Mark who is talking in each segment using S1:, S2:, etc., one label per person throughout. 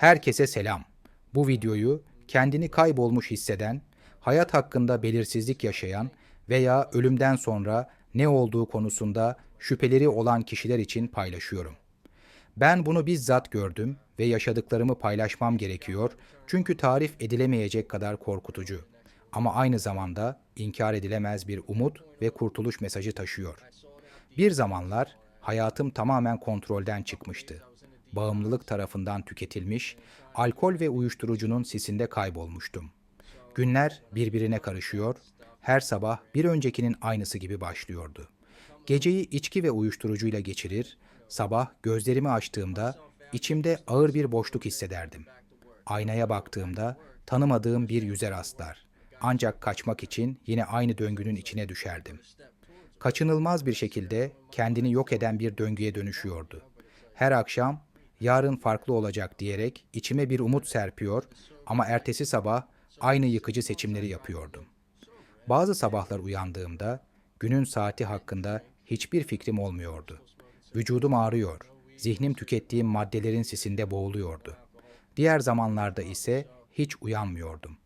S1: Herkese selam. Bu videoyu kendini kaybolmuş hisseden, hayat hakkında belirsizlik yaşayan veya ölümden sonra ne olduğu konusunda şüpheleri olan kişiler için paylaşıyorum. Ben bunu bizzat gördüm ve yaşadıklarımı paylaşmam gerekiyor çünkü tarif edilemeyecek kadar korkutucu. Ama aynı zamanda inkar edilemez bir umut ve kurtuluş mesajı taşıyor. Bir zamanlar hayatım tamamen kontrolden çıkmıştı. Bağımlılık tarafından tüketilmiş, alkol ve uyuşturucunun sisinde kaybolmuştum. Günler birbirine karışıyor, her sabah bir öncekinin aynısı gibi başlıyordu. Geceyi içki ve uyuşturucuyla geçirir, sabah gözlerimi açtığımda içimde ağır bir boşluk hissederdim. Aynaya baktığımda tanımadığım bir yüze rastlar. Ancak kaçmak için yine aynı döngünün içine düşerdim. Kaçınılmaz bir şekilde kendini yok eden bir döngüye dönüşüyordu. Her akşam yarın farklı olacak diyerek içime bir umut serpiyor ama ertesi sabah aynı yıkıcı seçimleri yapıyordum. Bazı sabahlar uyandığımda günün saati hakkında hiçbir fikrim olmuyordu. Vücudum ağrıyor, zihnim tükettiğim maddelerin sisinde boğuluyordu. Diğer zamanlarda ise hiç uyanmıyordum.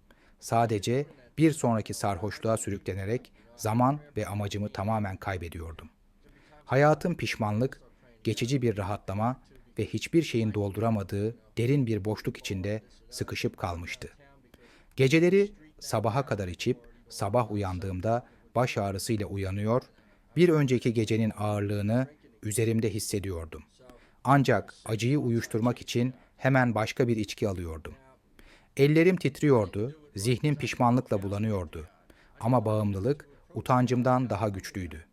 S1: Sadece bir sonraki sarhoşluğa sürüklenerek zaman ve amacımı tamamen kaybediyordum. Hayatım pişmanlık, geçici bir rahatlama ve hiçbir şeyin dolduramadığı derin bir boşluk içinde sıkışıp kalmıştı. Geceleri sabaha kadar içip sabah uyandığımda baş ağrısıyla uyanıyor, bir önceki gecenin ağırlığını üzerimde hissediyordum. Ancak acıyı uyuşturmak için hemen başka bir içki alıyordum. Ellerim titriyordu, zihnim pişmanlıkla bulanıyordu. Ama bağımlılık utancımdan daha güçlüydü.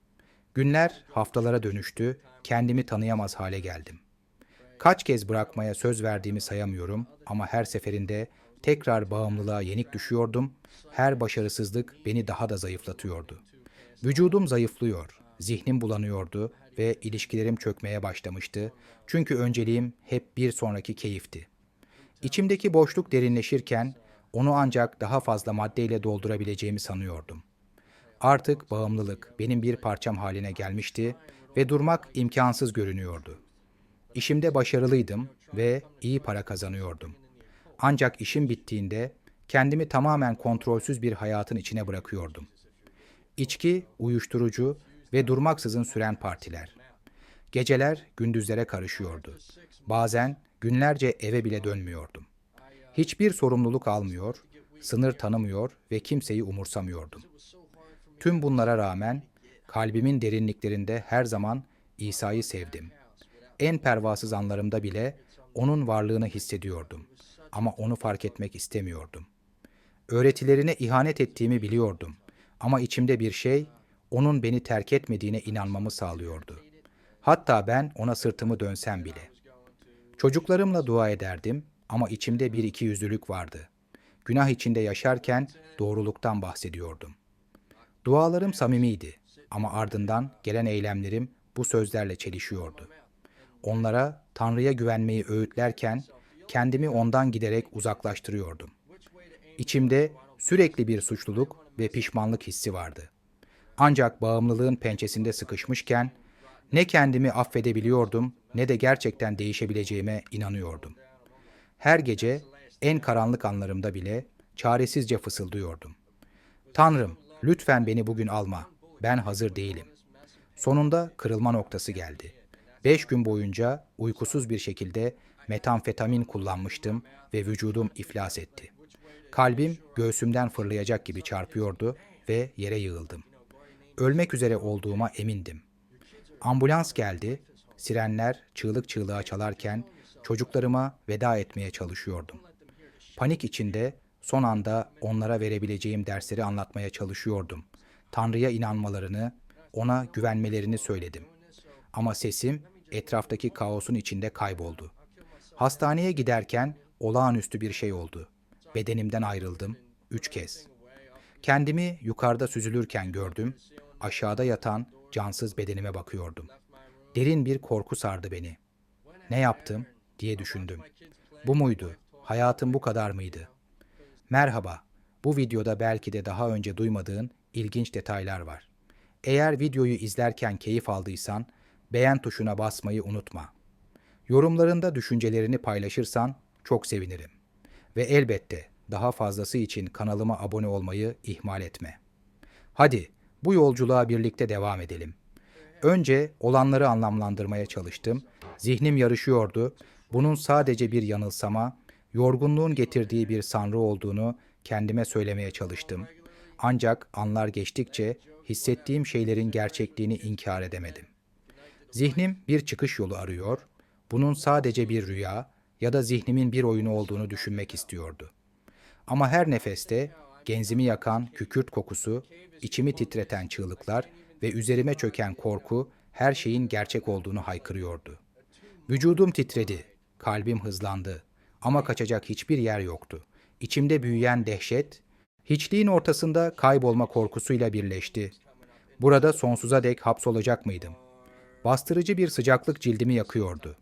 S1: Günler haftalara dönüştü, kendimi tanıyamaz hale geldim. Kaç kez bırakmaya söz verdiğimi sayamıyorum ama her seferinde tekrar bağımlılığa yenik düşüyordum, her başarısızlık beni daha da zayıflatıyordu. Vücudum zayıflıyor, zihnim bulanıyordu ve ilişkilerim çökmeye başlamıştı çünkü önceliğim hep bir sonraki keyifti. İçimdeki boşluk derinleşirken onu ancak daha fazla maddeyle doldurabileceğimi sanıyordum. Artık bağımlılık benim bir parçam haline gelmişti ve durmak imkansız görünüyordu. İşimde başarılıydım ve iyi para kazanıyordum. Ancak işim bittiğinde kendimi tamamen kontrolsüz bir hayatın içine bırakıyordum. İçki, uyuşturucu ve durmaksızın süren partiler. Geceler gündüzlere karışıyordu. Bazen günlerce eve bile dönmüyordum. Hiçbir sorumluluk almıyor, sınır tanımıyor ve kimseyi umursamıyordum. Tüm bunlara rağmen kalbimin derinliklerinde her zaman İsa'yı sevdim. En pervasız anlarımda bile onun varlığını hissediyordum. Ama onu fark etmek istemiyordum. Öğretilerine ihanet ettiğimi biliyordum. Ama içimde bir şey, onun beni terk etmediğine inanmamı sağlıyordu. Hatta ben ona sırtımı dönsem bile. Çocuklarımla dua ederdim ama içimde bir ikiyüzlülük vardı. Günah içinde yaşarken doğruluktan bahsediyordum. Dualarım samimiydi ama ardından gelen eylemlerim bu sözlerle çelişiyordu. Onlara Tanrı'ya güvenmeyi öğütlerken kendimi ondan giderek uzaklaştırıyordum. İçimde sürekli bir suçluluk ve pişmanlık hissi vardı. Ancak bağımlılığın pençesinde sıkışmışken ne kendimi affedebiliyordum ne de gerçekten değişebileceğime inanıyordum. Her gece en karanlık anlarımda bile çaresizce fısıldıyordum. Tanrım, lütfen beni bugün alma. Ben hazır değilim. Sonunda kırılma noktası geldi. 5 gün boyunca uykusuz bir şekilde metamfetamin kullanmıştım ve vücudum iflas etti. Kalbim göğsümden fırlayacak gibi çarpıyordu ve yere yığıldım. Ölmek üzere olduğuma emindim. Ambulans geldi, sirenler çığlık çığlığa çalarken çocuklarıma veda etmeye çalışıyordum. Panik içinde son anda onlara verebileceğim dersleri anlatmaya çalışıyordum. Tanrı'ya inanmalarını, ona güvenmelerini söyledim. Ama sesim etraftaki kaosun içinde kayboldu. Hastaneye giderken olağanüstü bir şey oldu. Bedenimden ayrıldım 3 kez. Kendimi yukarıda süzülürken gördüm, aşağıda yatan cansız bedenime bakıyordum. Derin bir korku sardı beni. Ne yaptım diye düşündüm. Bu muydu? Hayatım bu kadar mıydı? Merhaba, bu videoda belki de daha önce duymadığın ilginç detaylar var. Eğer videoyu izlerken keyif aldıysan, beğen tuşuna basmayı unutma. Yorumlarında düşüncelerini paylaşırsan çok sevinirim. Ve elbette daha fazlası için kanalıma abone olmayı ihmal etme. Hadi bu yolculuğa birlikte devam edelim. Önce olanları anlamlandırmaya çalıştım. Zihnim yarışıyordu. Bunun sadece bir yanılsama, yorgunluğun getirdiği bir sanrı olduğunu kendime söylemeye çalıştım. Ancak anlar geçtikçe hissettiğim şeylerin gerçekliğini inkar edemedim. Zihnim bir çıkış yolu arıyor, bunun sadece bir rüya ya da zihnimin bir oyunu olduğunu düşünmek istiyordu. Ama her nefeste genzimi yakan kükürt kokusu, içimi titreten çığlıklar ve üzerime çöken korku her şeyin gerçek olduğunu haykırıyordu. Vücudum titredi, kalbim hızlandı ama kaçacak hiçbir yer yoktu. İçimde büyüyen dehşet, hiçliğin ortasında kaybolma korkusuyla birleşti. Burada sonsuza dek hapsolacak mıydım? Bastırıcı bir sıcaklık cildimi yakıyordu.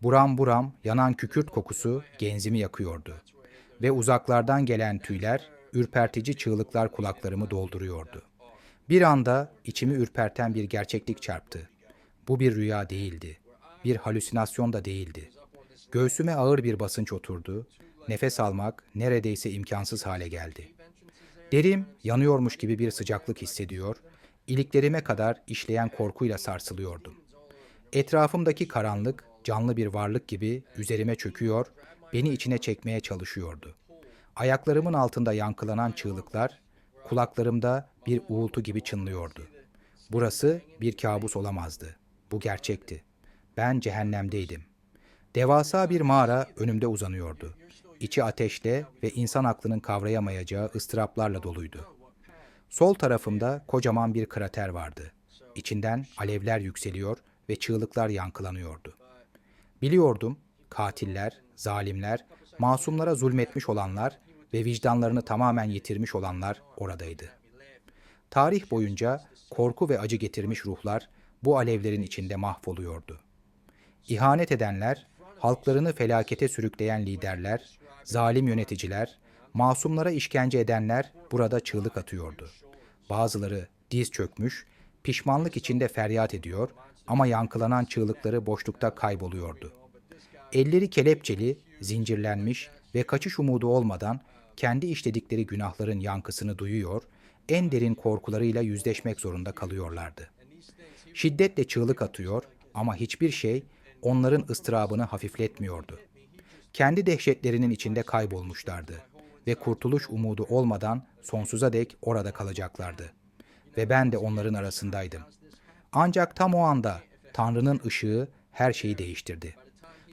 S1: Buram buram yanan kükürt kokusu genzimi yakıyordu. Ve uzaklardan gelen tüyler, ürpertici çığlıklar kulaklarımı dolduruyordu. Bir anda içimi ürperten bir gerçeklik çarptı. Bu bir rüya değildi. Bir halüsinasyon da değildi. Göğsüme ağır bir basınç oturdu. Nefes almak neredeyse imkansız hale geldi. Derim yanıyormuş gibi bir sıcaklık hissediyor, iliklerime kadar işleyen korkuyla sarsılıyordum. Etrafımdaki karanlık, canlı bir varlık gibi üzerime çöküyor, beni içine çekmeye çalışıyordu. Ayaklarımın altında yankılanan çığlıklar, kulaklarımda bir uğultu gibi çınlıyordu. Burası bir kabus olamazdı. Bu gerçekti. Ben cehennemdeydim. Devasa bir mağara önümde uzanıyordu. İçi ateşle ve insan aklının kavrayamayacağı ıstıraplarla doluydu. Sol tarafımda kocaman bir krater vardı. İçinden alevler yükseliyor ve çığlıklar yankılanıyordu. Biliyordum, katiller, zalimler, masumlara zulmetmiş olanlar ve vicdanlarını tamamen yitirmiş olanlar oradaydı. Tarih boyunca korku ve acı getirmiş ruhlar bu alevlerin içinde mahvoluyordu. İhanet edenler, halklarını felakete sürükleyen liderler, zalim yöneticiler, masumlara işkence edenler burada çığlık atıyordu. Bazıları diz çökmüş, pişmanlık içinde feryat ediyor ama yankılanan çığlıkları boşlukta kayboluyordu. Elleri kelepçeli, zincirlenmiş ve kaçış umudu olmadan kendi işledikleri günahların yankısını duyuyor, en derin korkularıyla yüzleşmek zorunda kalıyorlardı. Şiddetle çığlık atıyor ama hiçbir şey onların ıstırabını hafifletmiyordu. Kendi dehşetlerinin içinde kaybolmuşlardı ve kurtuluş umudu olmadan sonsuza dek orada kalacaklardı. Ve ben de onların arasındaydım. Ancak tam o anda Tanrı'nın ışığı her şeyi değiştirdi.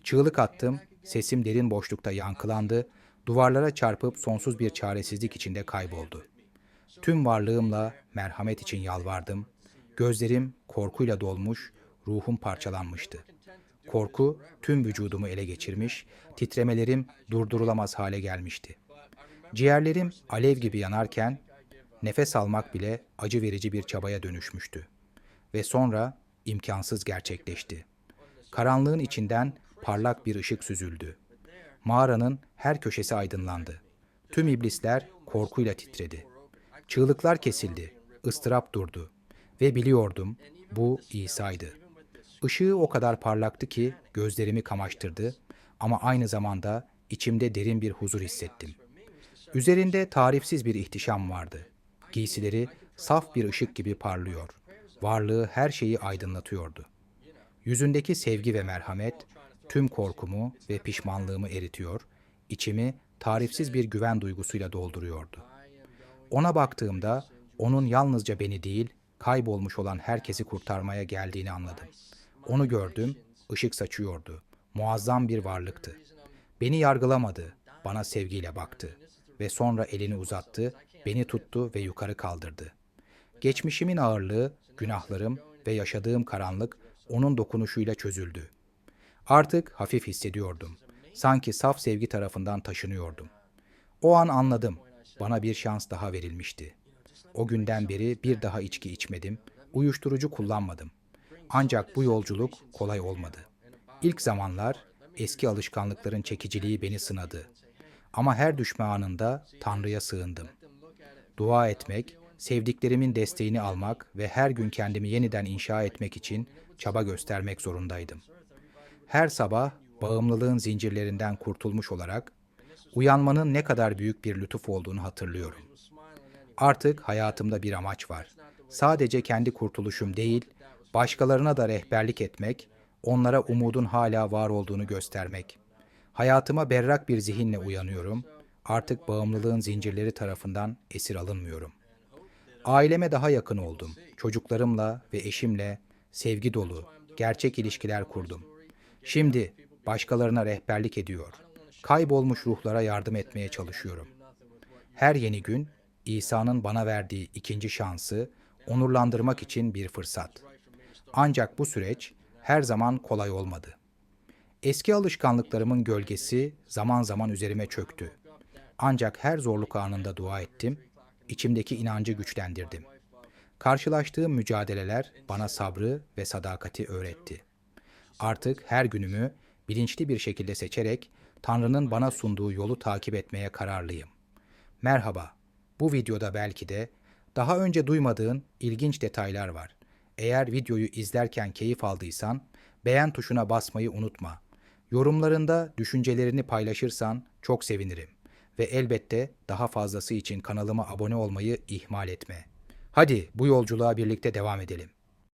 S1: Çığlık attım, sesim derin boşlukta yankılandı, duvarlara çarpıp sonsuz bir çaresizlik içinde kayboldu. Tüm varlığımla merhamet için yalvardım. Gözlerim korkuyla dolmuş, ruhum parçalanmıştı. Korku tüm vücudumu ele geçirmiş, titremelerim durdurulamaz hale gelmişti. Ciğerlerim alev gibi yanarken nefes almak bile acı verici bir çabaya dönüşmüştü. Ve sonra imkansız gerçekleşti. Karanlığın içinden parlak bir ışık süzüldü. Mağaranın her köşesi aydınlandı. Tüm iblisler korkuyla titredi. Çığlıklar kesildi, ıstırap durdu. Ve biliyordum, bu İsa'ydı. Işığı o kadar parlaktı ki gözlerimi kamaştırdı ama aynı zamanda içimde derin bir huzur hissettim. Üzerinde tarifsiz bir ihtişam vardı. Giysileri saf bir ışık gibi parlıyor. Varlığı her şeyi aydınlatıyordu. Yüzündeki sevgi ve merhamet tüm korkumu ve pişmanlığımı eritiyor, içimi tarifsiz bir güven duygusuyla dolduruyordu. Ona baktığımda onun yalnızca beni değil, kaybolmuş olan herkesi kurtarmaya geldiğini anladım. Onu gördüm, ışık saçıyordu. Muazzam bir varlıktı. Beni yargılamadı, bana sevgiyle baktı ve sonra elini uzattı, beni tuttu ve yukarı kaldırdı. Geçmişimin ağırlığı, günahlarım ve yaşadığım karanlık onun dokunuşuyla çözüldü. Artık hafif hissediyordum. Sanki saf sevgi tarafından taşınıyordum. O an anladım. Bana bir şans daha verilmişti. O günden beri bir daha içki içmedim, uyuşturucu kullanmadım. Ancak bu yolculuk kolay olmadı. İlk zamanlar eski alışkanlıkların çekiciliği beni sınadı. Ama her düşme anında Tanrı'ya sığındım. Dua etmek, sevdiklerimin desteğini almak ve her gün kendimi yeniden inşa etmek için çaba göstermek zorundaydım. Her sabah bağımlılığın zincirlerinden kurtulmuş olarak uyanmanın ne kadar büyük bir lütuf olduğunu hatırlıyorum. Artık hayatımda bir amaç var. Sadece kendi kurtuluşum değil, başkalarına da rehberlik etmek, onlara umudun hala var olduğunu göstermek. Hayatıma berrak bir zihinle uyanıyorum. Artık bağımlılığın zincirleri tarafından esir alınmıyorum. Aileme daha yakın oldum. Çocuklarımla ve eşimle sevgi dolu, gerçek ilişkiler kurdum. Şimdi başkalarına rehberlik ediyor. Kaybolmuş ruhlara yardım etmeye çalışıyorum. Her yeni gün İsa'nın bana verdiği ikinci şansı onurlandırmak için bir fırsat. Ancak bu süreç her zaman kolay olmadı. Eski alışkanlıklarımın gölgesi zaman zaman üzerime çöktü. Ancak her zorluk anında dua ettim, içimdeki inancı güçlendirdim. Karşılaştığım mücadeleler bana sabrı ve sadakati öğretti. Artık her günümü bilinçli bir şekilde seçerek Tanrı'nın bana sunduğu yolu takip etmeye kararlıyım. Merhaba, bu videoda belki de daha önce duymadığın ilginç detaylar var. Eğer videoyu izlerken keyif aldıysan, beğen tuşuna basmayı unutma. Yorumlarında düşüncelerini paylaşırsan çok sevinirim. Ve elbette daha fazlası için kanalıma abone olmayı ihmal etme. Hadi bu yolculuğa birlikte devam edelim.